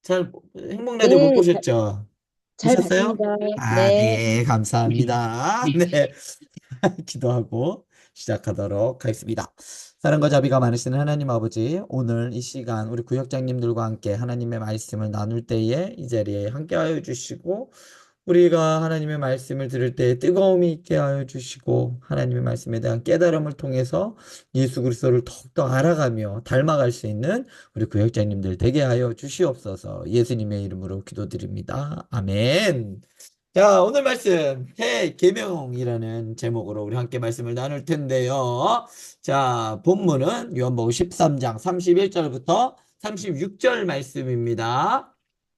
잘, 행복 라디오 못 네, 보셨죠? 잘 보셨어요? 봤습니다. 아, 네. 네, 감사합니다. 네, 기도하고 시작하도록 하겠습니다. 사랑과 자비가 많으시는 하나님 아버지, 오늘 이 시간 우리 구역장님들과 함께 하나님의 말씀을 나눌 때에 이 자리에 함께하여 주시고, 우리가 하나님의 말씀을 들을 때 뜨거움이 있게 하여 주시고, 하나님의 말씀에 대한 깨달음을 통해서 예수 그리스도를 더욱더 알아가며 닮아갈 수 있는 우리 구역장님들 되게 하여 주시옵소서. 예수님의 이름으로 기도드립니다. 아멘. 자, 오늘 말씀 대계명이라는 제목으로 우리 함께 말씀을 나눌 텐데요. 자, 본문은 요한복음 13장 31절부터 36절 말씀입니다.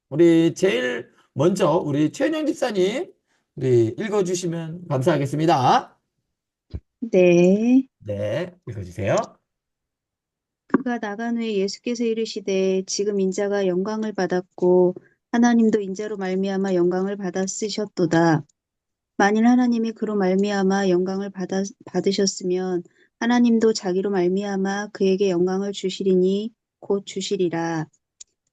우리 제일 먼저 우리 최은영 집사님 우리 읽어주시면 감사하겠습니다. 네. 네, 읽어주세요. 그가 나간 후에 예수께서 이르시되 지금 인자가 영광을 받았고 하나님도 인자로 말미암아 영광을 받았으셨도다. 만일 하나님이 그로 말미암아 영광을 받으셨으면 하나님도 자기로 말미암아 그에게 영광을 주시리니 곧 주시리라.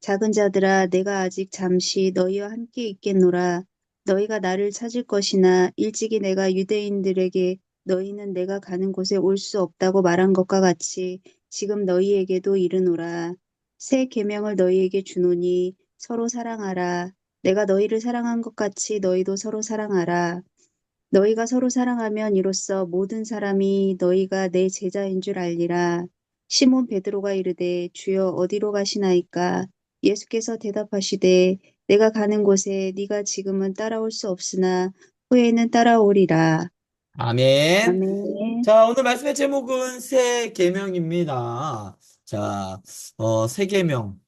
작은 자들아 내가 아직 잠시 너희와 함께 있겠노라. 너희가 나를 찾을 것이나 일찍이 내가 유대인들에게 너희는 내가 가는 곳에 올 수 없다고 말한 것과 같이 지금 너희에게도 이르노라. 새 계명을 너희에게 주노니 서로 사랑하라. 내가 너희를 사랑한 것 같이 너희도 서로 사랑하라. 너희가 서로 사랑하면 이로써 모든 사람이 너희가 내 제자인 줄 알리라. 시몬 베드로가 이르되 주여 어디로 가시나이까? 예수께서 대답하시되 내가 가는 곳에 네가 지금은 따라올 수 없으나 후에는 따라오리라. 아멘. 아멘. 자, 오늘 말씀의 제목은 새 계명입니다. 자, 새 계명.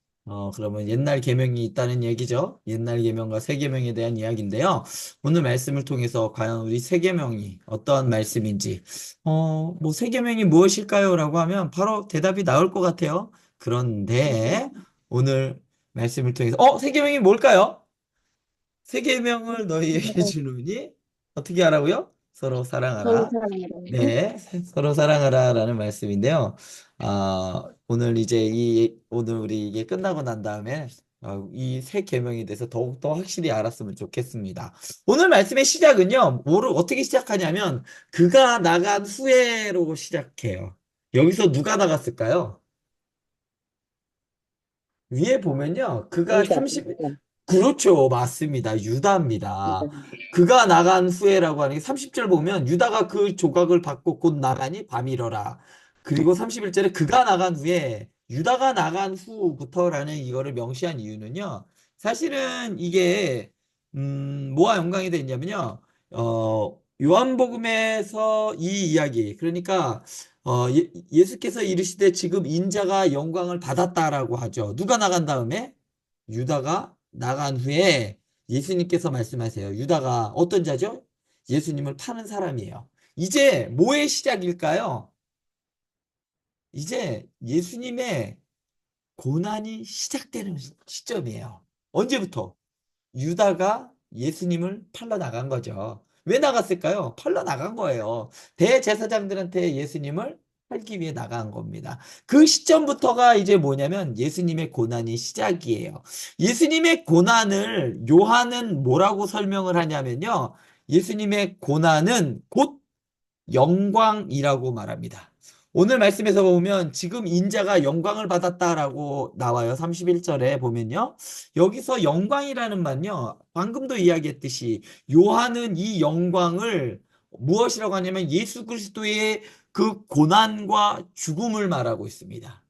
그러면 옛날 계명이 있다는 얘기죠. 옛날 계명과 새 계명에 대한 이야기인데요. 오늘 말씀을 통해서 과연 우리 새 계명이 어떠한 말씀인지, 뭐 새 계명이 무엇일까요? 라고 하면 바로 대답이 나올 것 같아요. 그런데 오늘 말씀을 통해서, 새 계명이 뭘까요? 새 계명을 너희에게 주노니 어떻게 하라고요? 서로 서로 사랑하라. 사랑하라. 네, 서로 사랑하라라는 말씀인데요. 오늘 이제 오늘 우리 이게 끝나고 난 다음에 이 새 계명에 대해서 더욱더 확실히 알았으면 좋겠습니다. 오늘 말씀의 시작은요, 뭐를 어떻게 시작하냐면 그가 나간 후에로 시작해요. 여기서 누가 나갔을까요? 위에 보면요. 그가 유다. 30, 그렇죠. 맞습니다. 유다입니다. 그가 나간 후에라고 하는 게 30절 보면 유다가 그 조각을 받고 곧 나가니 밤이러라. 그리고 31절에 그가 나간 후에 유다가 나간 후부터라는 이거를 명시한 이유는요. 사실은 이게 뭐와 연관이 되어 있냐면요. 요한복음에서 이 이야기 그러니까 예수께서 이르시되 지금 인자가 영광을 받았다라고 하죠. 누가 나간 다음에? 유다가 나간 후에 예수님께서 말씀하세요. 유다가 어떤 자죠? 예수님을 파는 사람이에요. 이제 뭐의 시작일까요? 이제 예수님의 고난이 시작되는 시점이에요. 언제부터? 유다가 예수님을 팔러 나간 거죠. 왜 나갔을까요? 팔러 나간 거예요. 대제사장들한테 예수님을 팔기 위해 나간 겁니다. 그 시점부터가 이제 뭐냐면 예수님의 고난이 시작이에요. 예수님의 고난을 요한은 뭐라고 설명을 하냐면요. 예수님의 고난은 곧 영광이라고 말합니다. 오늘 말씀에서 보면 지금 인자가 영광을 받았다라고 나와요. 31절에 보면요. 여기서 영광이라는 말은요. 방금도 이야기했듯이 요한은 이 영광을 무엇이라고 하냐면 예수 그리스도의 그 고난과 죽음을 말하고 있습니다.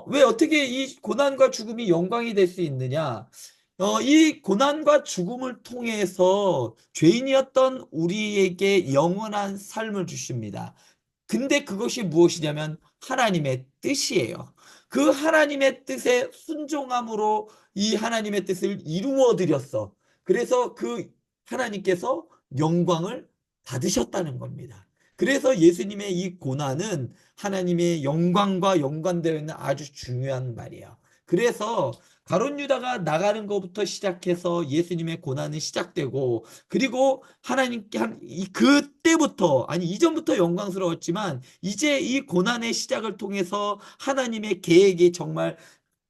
왜 어떻게 이 고난과 죽음이 영광이 될 수 있느냐? 이 고난과 죽음을 통해서 죄인이었던 우리에게 영원한 삶을 주십니다. 근데 그것이 무엇이냐면 하나님의 뜻이에요. 그 하나님의 뜻에 순종함으로 이 하나님의 뜻을 이루어 드렸어. 그래서 그 하나님께서 영광을 받으셨다는 겁니다. 그래서 예수님의 이 고난은 하나님의 영광과 연관되어 있는 아주 중요한 말이에요. 그래서 가룟 유다가 나가는 것부터 시작해서 예수님의 고난이 시작되고 그리고 하나님께 그때부터 아니 이전부터 영광스러웠지만 이제 이 고난의 시작을 통해서 하나님의 계획이 정말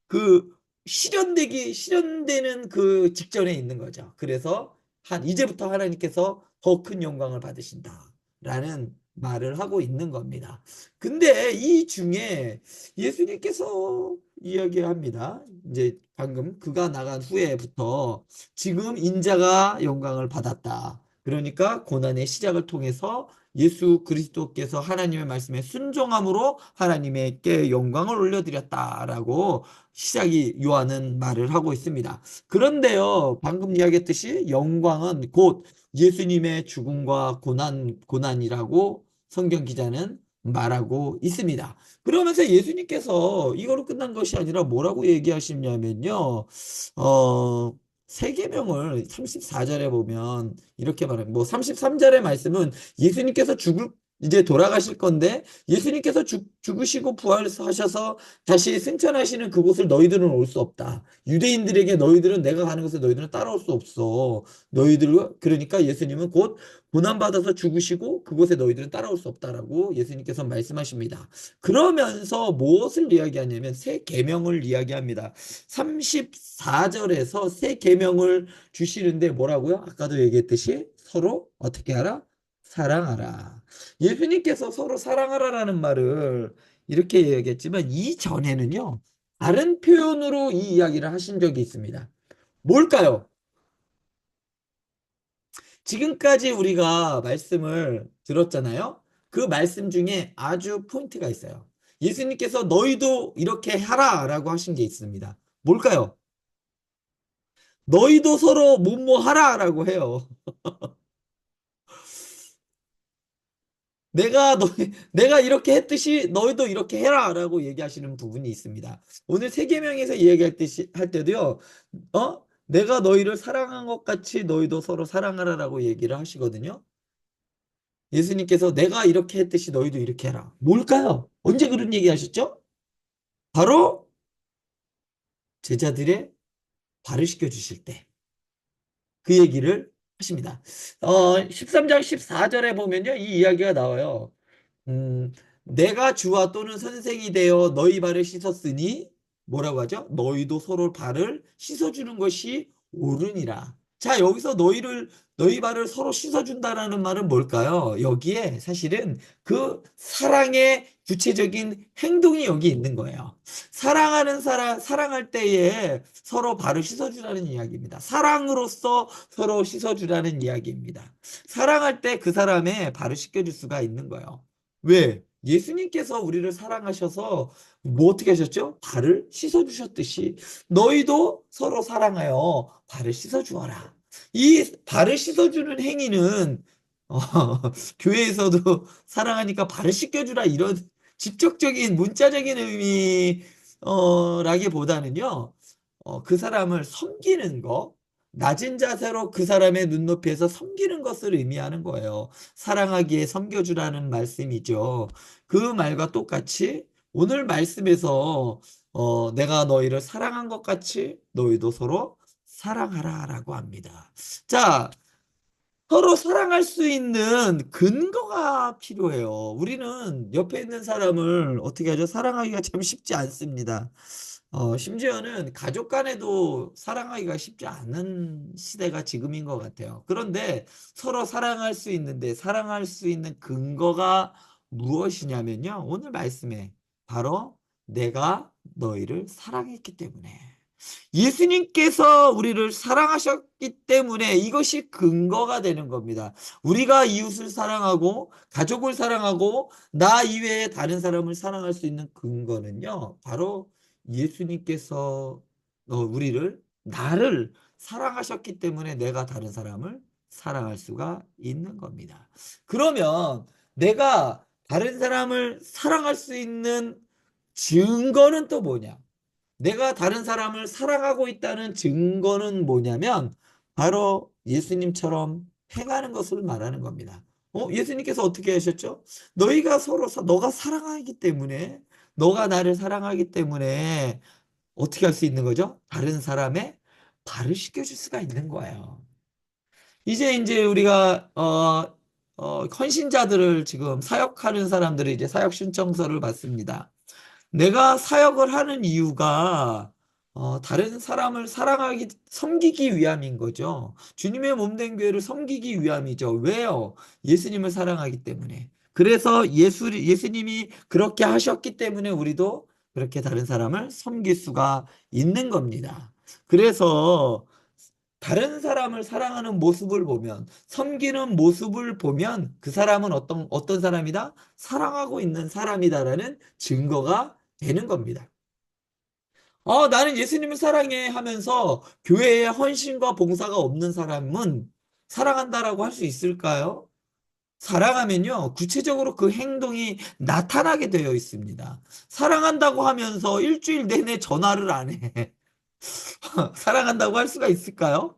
그 실현되는 그 직전에 있는 거죠. 그래서 이제부터 하나님께서 더 큰 영광을 받으신다라는 말을 하고 있는 겁니다. 근데 이 중에 예수님께서 이야기합니다. 이제 방금 그가 나간 후에부터 지금 인자가 영광을 받았다. 그러니까 고난의 시작을 통해서 예수 그리스도께서 하나님의 말씀에 순종함으로 하나님께 영광을 올려드렸다라고 시작이 요한은 말을 하고 있습니다. 그런데요, 방금 이야기했듯이 영광은 곧 예수님의 죽음과 고난이라고 성경 기자는 말하고 있습니다. 그러면서 예수님께서 이거로 끝난 것이 아니라 뭐라고 얘기하시냐면요, 세계명을 34절에 보면 이렇게 말해요. 뭐 33절의 말씀은 예수님께서 이제 돌아가실 건데 예수님께서 죽으시고 부활하셔서 다시 승천하시는 그곳을 너희들은 올 수 없다. 유대인들에게 너희들은 내가 가는 곳에 너희들은 따라올 수 없어. 그러니까 예수님은 곧 고난받아서 죽으시고 그곳에 너희들은 따라올 수 없다라고 예수님께서 말씀하십니다. 그러면서 무엇을 이야기하냐면 새 계명을 이야기합니다. 34절에서 새 계명을 주시는데 뭐라고요? 아까도 얘기했듯이 서로 어떻게 하라? 사랑하라. 예수님께서 서로 사랑하라라는 말을 이렇게 얘기했지만 이전에는요. 다른 표현으로 이 이야기를 하신 적이 있습니다. 뭘까요? 지금까지 우리가 말씀을 들었잖아요. 그 말씀 중에 아주 포인트가 있어요. 예수님께서 너희도 이렇게 하라라고 하신 게 있습니다. 뭘까요? 너희도 서로 뭐뭐 하라라고 해요. 내가 이렇게 했듯이 너희도 이렇게 해라라고 얘기하시는 부분이 있습니다. 오늘 세계명에서 이야기할 할 때도요. 내가 너희를 사랑한 것 같이 너희도 서로 사랑하라라고 얘기를 하시거든요. 예수님께서 내가 이렇게 했듯이 너희도 이렇게 해라. 뭘까요? 언제 그런 얘기 하셨죠? 바로 제자들의 발을 씻겨 주실 때 그 얘기를 하십니다. 13장 14절에 보면요. 이 이야기가 나와요. 음, 내가 주와 또는 선생이 되어 너희 발을 씻었으니 뭐라고 하죠? 너희도 서로 발을 씻어주는 것이 옳으니라. 자, 여기서 너희 발을 서로 씻어준다라는 말은 뭘까요? 여기에 사실은 그 사랑의 구체적인 행동이 여기 있는 거예요. 사랑할 때에 서로 발을 씻어주라는 이야기입니다. 사랑으로서 서로 씻어주라는 이야기입니다. 사랑할 때 그 사람의 발을 씻겨줄 수가 있는 거예요. 왜? 예수님께서 우리를 사랑하셔서 뭐 어떻게 하셨죠? 발을 씻어주셨듯이 너희도 서로 사랑하여 발을 씻어주어라. 이 발을 씻어주는 행위는 어, 교회에서도 사랑하니까 발을 씻겨주라 이런 직접적인 문자적인 의미 라기보다는요. 그 사람을 섬기는 거, 낮은 자세로 그 사람의 눈높이에서 섬기는 것을 의미하는 거예요. 사랑하기에 섬겨주라는 말씀이죠. 그 말과 똑같이 오늘 말씀에서 내가 너희를 사랑한 것 같이 너희도 서로 사랑하라라고 합니다. 자, 서로 사랑할 수 있는 근거가 필요해요. 우리는 옆에 있는 사람을 어떻게 하죠? 사랑하기가 참 쉽지 않습니다. 심지어는 가족 간에도 사랑하기가 쉽지 않은 시대가 지금인 것 같아요. 그런데 서로 사랑할 수 있는데 사랑할 수 있는 근거가 무엇이냐면요. 오늘 말씀에 바로 내가 너희를 사랑했기 때문에. 예수님께서 우리를 사랑하셨기 때문에 이것이 근거가 되는 겁니다. 우리가 이웃을 사랑하고 가족을 사랑하고 나 이외에 다른 사람을 사랑할 수 있는 근거는요. 바로 예수님께서 나를 사랑하셨기 때문에 내가 다른 사람을 사랑할 수가 있는 겁니다. 그러면 내가 다른 사람을 사랑할 수 있는 증거는 또 뭐냐? 내가 다른 사람을 사랑하고 있다는 증거는 뭐냐면 바로 예수님처럼 행하는 것을 말하는 겁니다. 예수님께서 어떻게 하셨죠? 너가 사랑하기 때문에 너가 나를 사랑하기 때문에 어떻게 할 수 있는 거죠? 다른 사람의 발을 씻겨줄 수가 있는 거예요. 이제 우리가 헌신자들을 지금 사역하는 사람들이 이제 사역 신청서를 받습니다. 내가 사역을 하는 이유가 다른 사람을 섬기기 위함인 거죠. 주님의 몸된 교회를 섬기기 위함이죠. 왜요? 예수님을 사랑하기 때문에. 그래서 예수님이 그렇게 하셨기 때문에 우리도 그렇게 다른 사람을 섬길 수가 있는 겁니다. 그래서 다른 사람을 사랑하는 모습을 보면, 섬기는 모습을 보면 그 사람은 어떤 사람이다? 사랑하고 있는 사람이다라는 증거가 되는 겁니다. 나는 예수님을 사랑해 하면서 교회에 헌신과 봉사가 없는 사람은 사랑한다라고 할 수 있을까요? 사랑하면요, 구체적으로 그 행동이 나타나게 되어 있습니다. 사랑한다고 하면서 일주일 내내 전화를 안 해. 사랑한다고 할 수가 있을까요?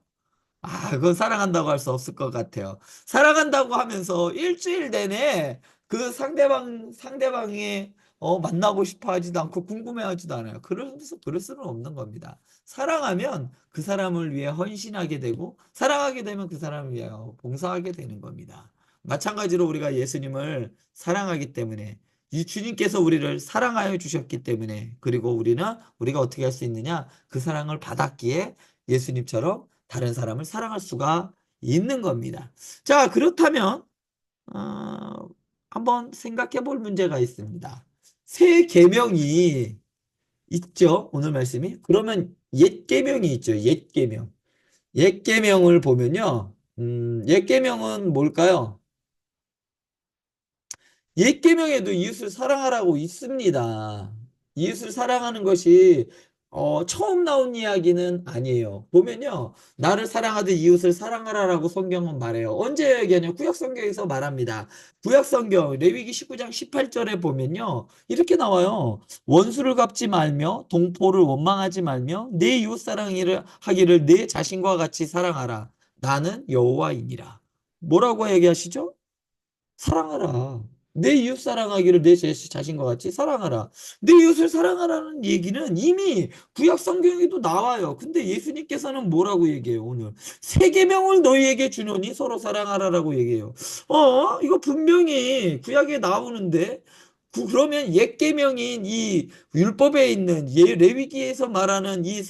그건 사랑한다고 할 수 없을 것 같아요. 사랑한다고 하면서 일주일 내내 그 상대방이 만나고 싶어 하지도 않고 궁금해 하지도 않아요. 그럴 수는 없는 겁니다. 사랑하면 그 사람을 위해 헌신하게 되고, 사랑하게 되면 그 사람을 위하여 봉사하게 되는 겁니다. 마찬가지로 우리가 예수님을 사랑하기 때문에, 이 주님께서 우리를 사랑하여 주셨기 때문에, 그리고 우리가 어떻게 할 수 있느냐? 그 사랑을 받았기에 예수님처럼 다른 사람을 사랑할 수가 있는 겁니다. 자, 그렇다면 한번 생각해 볼 문제가 있습니다. 새 계명이 있죠. 오늘 말씀이. 그러면 옛 계명이 있죠. 옛 계명. 옛 계명을 보면요. 옛 계명은 뭘까요? 옛 계명에도 이웃을 사랑하라고 있습니다. 이웃을 사랑하는 것이 처음 나온 이야기는 아니에요. 보면요. 나를 사랑하듯 이웃을 사랑하라라고 성경은 말해요. 언제 얘기하냐? 구약 성경에서 말합니다. 구약 성경 레위기 19장 18절에 보면요. 이렇게 나와요. 원수를 갚지 말며 동포를 원망하지 말며 내 이웃 사랑을 하기를 내 자신과 같이 사랑하라. 나는 여호와이니라. 뭐라고 얘기하시죠? 사랑하라. 내 이웃 사랑하기를 내 자신과 같이 사랑하라. 내 이웃을 사랑하라는 얘기는 이미 구약 성경에도 나와요. 근데 예수님께서는 뭐라고 얘기해요, 오늘? 새 계명을 너희에게 주노니 서로 사랑하라라고 얘기해요. 이거 분명히 구약에 나오는데, 그러면 옛 계명인 이 율법에 있는 레위기에서 말하는 이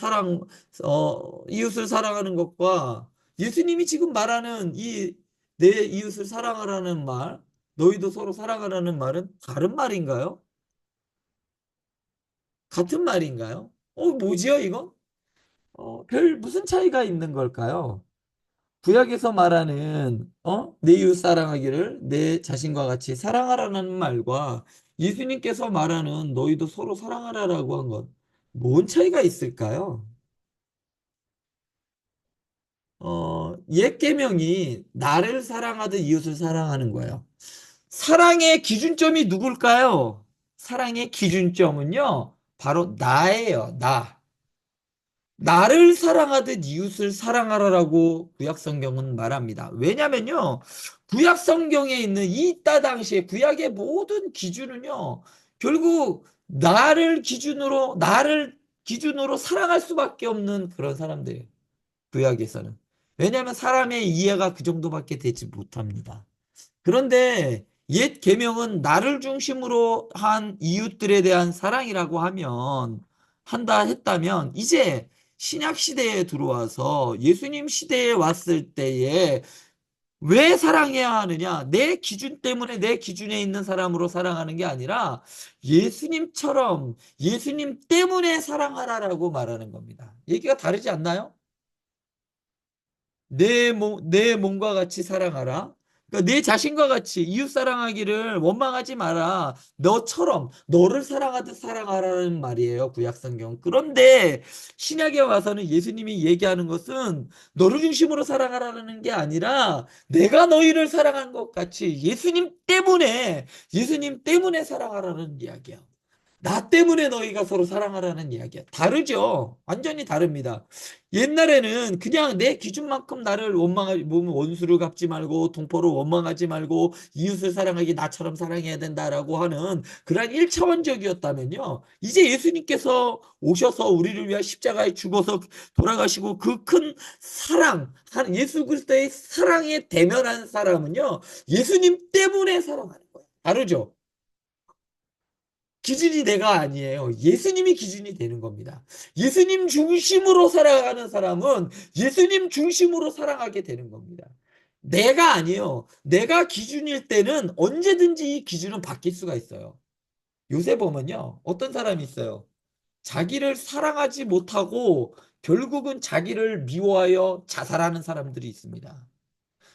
이웃을 사랑하는 것과 예수님이 지금 말하는 내 이웃을 사랑하라는 말, 너희도 서로 사랑하라는 말은 다른 말인가요? 같은 말인가요? 뭐지요, 이건? 무슨 차이가 있는 걸까요? 구약에서 말하는, 내 이웃 사랑하기를 내 자신과 같이 사랑하라는 말과 예수님께서 말하는 너희도 서로 사랑하라라고 한 것, 뭔 차이가 있을까요? 옛 계명이 나를 사랑하듯 이웃을 사랑하는 거예요. 사랑의 기준점이 누굴까요? 사랑의 기준점은요, 바로 나예요, 나. 나를 사랑하듯 이웃을 사랑하라라고 구약 성경은 말합니다. 왜냐면요, 구약 성경에 있는 이따 당시에 구약의 모든 기준은요, 결국 나를 기준으로 사랑할 수밖에 없는 그런 사람들이에요. 구약에서는. 왜냐하면 사람의 이해가 그 정도밖에 되지 못합니다. 그런데 옛 계명은 나를 중심으로 한 이웃들에 대한 사랑이라고 한다 했다면, 이제 신약 시대에 들어와서 예수님 시대에 왔을 때에 왜 사랑해야 하느냐? 내 기준 때문에 내 기준에 있는 사람으로 사랑하는 게 아니라 예수님처럼 예수님 때문에 사랑하라라고 말하는 겁니다. 얘기가 다르지 않나요? 내 몸과 같이 사랑하라. 그러니까 내 자신과 같이 이웃 사랑하기를 원망하지 마라. 너를 사랑하듯 사랑하라는 말이에요, 구약 성경. 그런데 신약에 와서는 예수님이 얘기하는 것은 너를 중심으로 사랑하라는 게 아니라 내가 너희를 사랑한 것 같이 예수님 때문에 사랑하라는 이야기야. 나 때문에 너희가 서로 사랑하라는 이야기야. 다르죠. 완전히 다릅니다. 옛날에는 그냥 내 기준만큼 나를 원수를 갚지 말고 동포를 원망하지 말고 이웃을 사랑하기 나처럼 사랑해야 된다라고 하는 그런 1차원적이었다면요. 이제 예수님께서 오셔서 우리를 위해 십자가에 죽어서 돌아가시고 그 큰 예수 그리스도의 사랑에 대면한 사람은요. 예수님 때문에 사랑하는 거예요. 다르죠. 기준이 내가 아니에요. 예수님이 기준이 되는 겁니다. 예수님 중심으로 살아가는 사람은 예수님 중심으로 살아가게 되는 겁니다. 내가 아니에요. 내가 기준일 때는 언제든지 이 기준은 바뀔 수가 있어요. 요새 보면요. 어떤 사람이 있어요. 자기를 사랑하지 못하고 결국은 자기를 미워하여 자살하는 사람들이 있습니다.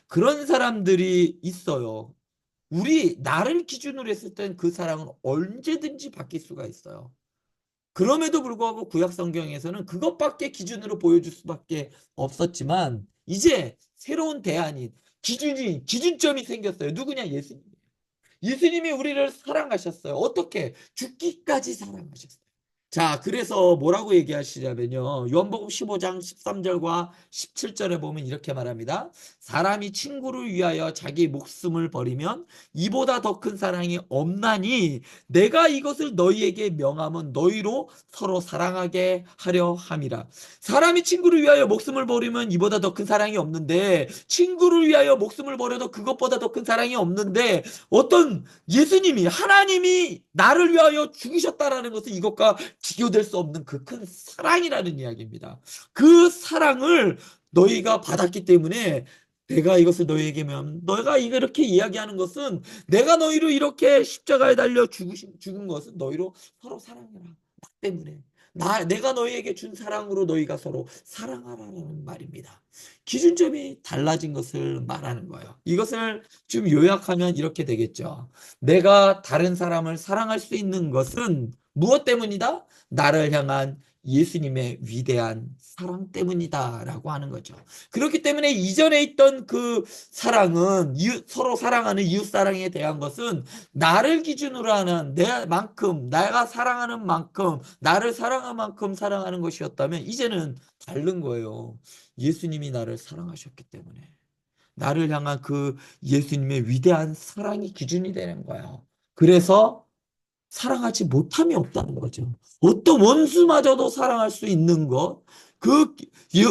그런 사람들이 있어요. 나를 기준으로 했을 땐 그 사랑은 언제든지 바뀔 수가 있어요. 그럼에도 불구하고 구약 성경에서는 그것밖에 기준으로 보여줄 수밖에 없었지만 이제 새로운 대안인 기준점이 생겼어요. 누구냐? 예수님. 예수님이 우리를 사랑하셨어요. 어떻게? 죽기까지 사랑하셨어요. 자, 그래서 뭐라고 얘기하시냐면요. 요한복음 15장 13절과 17절에 보면 이렇게 말합니다. 사람이 친구를 위하여 자기 목숨을 버리면 이보다 더 큰 사랑이 없나니 내가 이것을 너희에게 명함은 너희로 서로 사랑하게 하려 함이라. 사람이 친구를 위하여 목숨을 버리면 이보다 더 큰 사랑이 없는데 친구를 위하여 목숨을 버려도 그것보다 더 큰 사랑이 없는데 어떤 예수님이 하나님이 나를 위하여 죽으셨다라는 것은 이것과 비교될 수 없는 그 큰 사랑이라는 이야기입니다. 그 사랑을 너희가 받았기 때문에 내가 이것을 너희에게 면 너희가 이렇게 이야기하는 것은 내가 너희로 이렇게 십자가에 달려 죽은 것은 너희로 서로 사랑해라. 나 때문에. 내가 너희에게 준 사랑으로 너희가 서로 사랑하라는 말입니다. 기준점이 달라진 것을 말하는 거예요. 이것을 좀 요약하면 이렇게 되겠죠. 내가 다른 사람을 사랑할 수 있는 것은 무엇 때문이다? 나를 향한 예수님의 위대한 사랑 때문이다라고 하는 거죠. 그렇기 때문에 이전에 있던 그 사랑은 서로 사랑하는 이웃 사랑에 대한 것은 나를 기준으로 하는 내만큼 내가 사랑하는 만큼 나를 사랑한 만큼 사랑하는 것이었다면 이제는 다른 거예요. 예수님이 나를 사랑하셨기 때문에. 나를 향한 그 예수님의 위대한 사랑이 기준이 되는 거예요. 그래서 사랑하지 못함이 없다는 거죠. 어떤 원수마저도 사랑할 수 있는 것, 그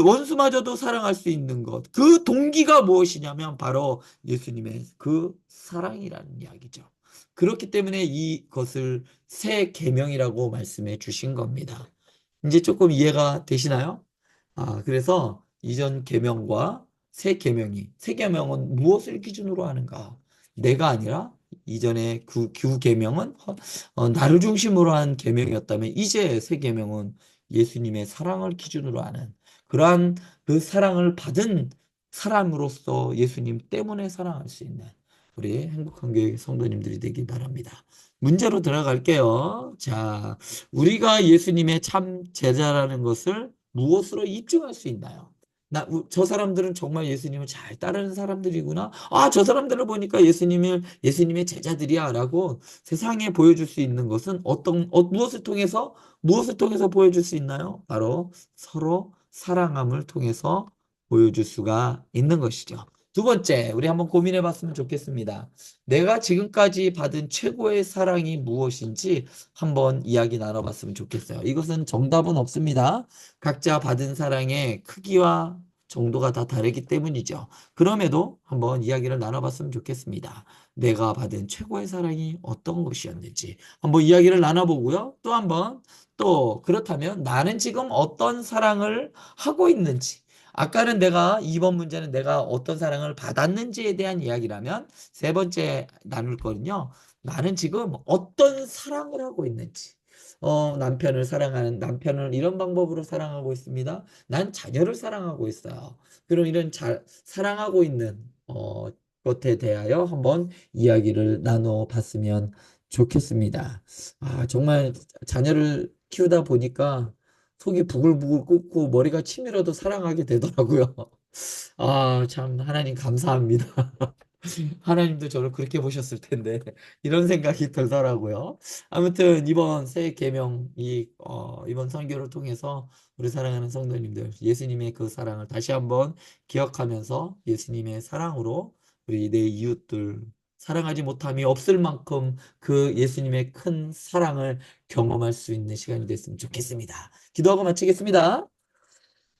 원수마저도 사랑할 수 있는 것, 그 동기가 무엇이냐면 바로 예수님의 그 사랑이라는 이야기죠. 그렇기 때문에 이것을 새 계명이라고 말씀해 주신 겁니다. 이제 조금 이해가 되시나요? 그래서 이전 계명과 새 계명은 무엇을 기준으로 하는가? 내가 아니라 이전에 그 계명은 나를 중심으로 한 계명이었다면 이제 새 계명은 예수님의 사랑을 기준으로 하는 그러한 그 사랑을 받은 사람으로서 예수님 때문에 사랑할 수 있는 우리 행복한 교회 성도님들이 되길 바랍니다. 문제로 들어갈게요. 자, 우리가 예수님의 참 제자라는 것을 무엇으로 입증할 수 있나요? 저 사람들은 정말 예수님을 잘 따르는 사람들이구나. 저 사람들을 보니까 예수님의 제자들이야. 라고 세상에 보여줄 수 있는 것은 무엇을 통해서 보여줄 수 있나요? 바로 서로 사랑함을 통해서 보여줄 수가 있는 것이죠. 두 번째, 우리 한번 고민해 봤으면 좋겠습니다. 내가 지금까지 받은 최고의 사랑이 무엇인지 한번 이야기 나눠봤으면 좋겠어요. 이것은 정답은 없습니다. 각자 받은 사랑의 크기와 정도가 다 다르기 때문이죠. 그럼에도 한번 이야기를 나눠봤으면 좋겠습니다. 내가 받은 최고의 사랑이 어떤 것이었는지 한번 이야기를 나눠보고요. 또 그렇다면 나는 지금 어떤 사랑을 하고 있는지 아까는 2번 문제는 내가 어떤 사랑을 받았는지에 대한 이야기라면 세 번째 나눌 거는요. 나는 지금 어떤 사랑을 하고 있는지. 남편을 이런 방법으로 사랑하고 있습니다. 난 자녀를 사랑하고 있어요. 그럼 이런 사랑하고 있는 것에 대하여 한번 이야기를 나눠 봤으면 좋겠습니다. 정말 자녀를 키우다 보니까 속이 부글부글 끓고 머리가 치밀어도 사랑하게 되더라고요. 참 하나님 감사합니다. 하나님도 저를 그렇게 보셨을 텐데 이런 생각이 들더라고요. 아무튼 이번 새 계명 이번 선교를 통해서 우리 사랑하는 성도님들 예수님의 그 사랑을 다시 한번 기억하면서 예수님의 사랑으로 우리 내 이웃들 사랑하지 못함이 없을 만큼 그 예수님의 큰 사랑을 경험할 수 있는 시간이 됐으면 좋겠습니다. 기도하고 마치겠습니다.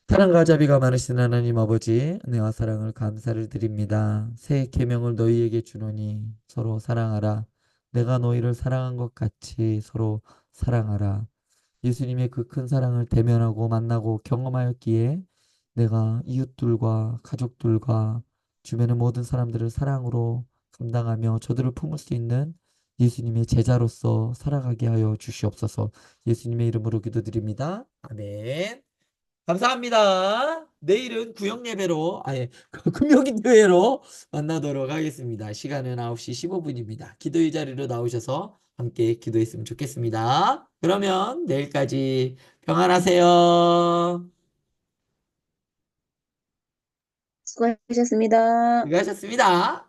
사랑과 자비가 많으신 하나님 아버지, 은혜와 사랑을 감사를 드립니다. 새 계명을 너희에게 주노니 서로 사랑하라. 내가 너희를 사랑한 것 같이 서로 사랑하라. 예수님의 그 큰 사랑을 대면하고 만나고 경험하였기에 내가 이웃들과 가족들과 주변의 모든 사람들을 사랑으로 감당하며 저들을 품을 수 있는 예수님의 제자로서 살아가게 하여 주시옵소서. 예수님의 이름으로 기도드립니다. 아멘. 감사합니다. 내일은 구역 예배로, 아예, 금요기도회로 만나도록 하겠습니다. 시간은 9시 15분입니다. 기도의 자리로 나오셔서 함께 기도했으면 좋겠습니다. 그러면 내일까지 평안하세요. 수고하셨습니다. 수고하셨습니다.